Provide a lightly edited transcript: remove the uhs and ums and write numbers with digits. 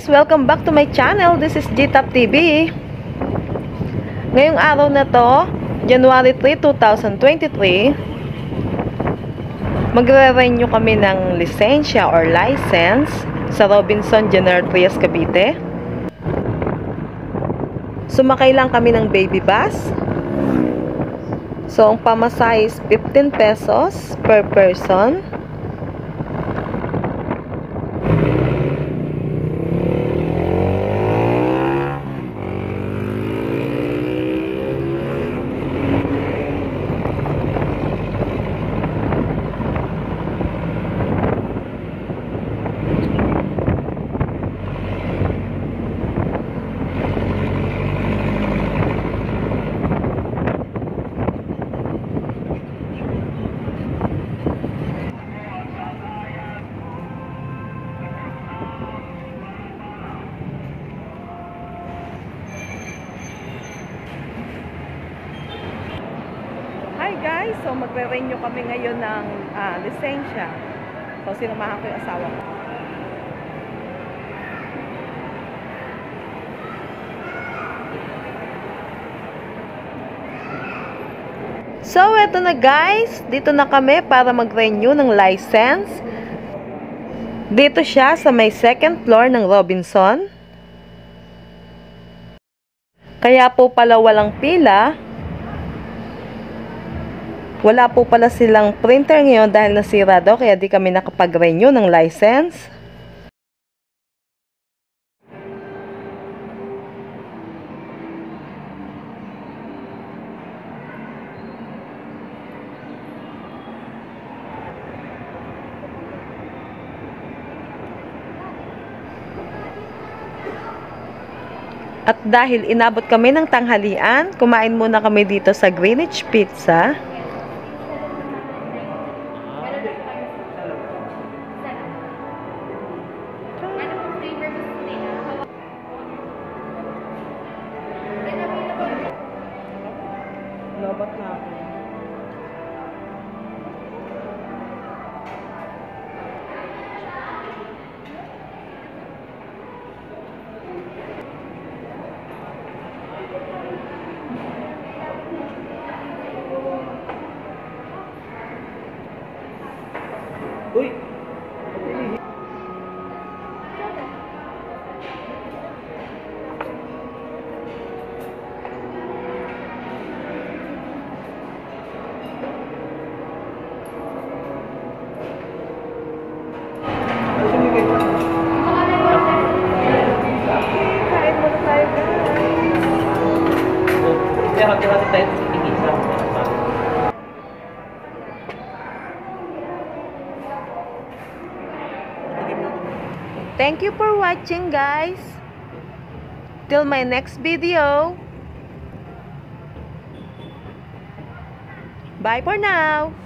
guys! Welcome back to my channel. This is GTop TV. Ngayong araw na to, January 3, 2023, magre-renew kami ng lisensya or license sa Robinson General Trias, Cavite. Sumakay lang kami ng baby bus. So, ang pamasahe is 15 pesos per person. Hi guys! So magre-renew kami ngayon ng lisensya. So sinamahan ko yung asawa ko. So eto na guys, dito na kami para mag-renew ng license. Dito siya sa may second floor ng Robinson. Kaya po pala walang pila. Wala po pala silang printer ngayon dahil nasira daw, kaya di kami nakapag-renew ng license. At dahil inabot kami ng tanghalian, kumain muna kami dito sa Greenwich Pizza. Lobat na ako. Uy! Thank you for watching guys. Till my next video. Bye for now.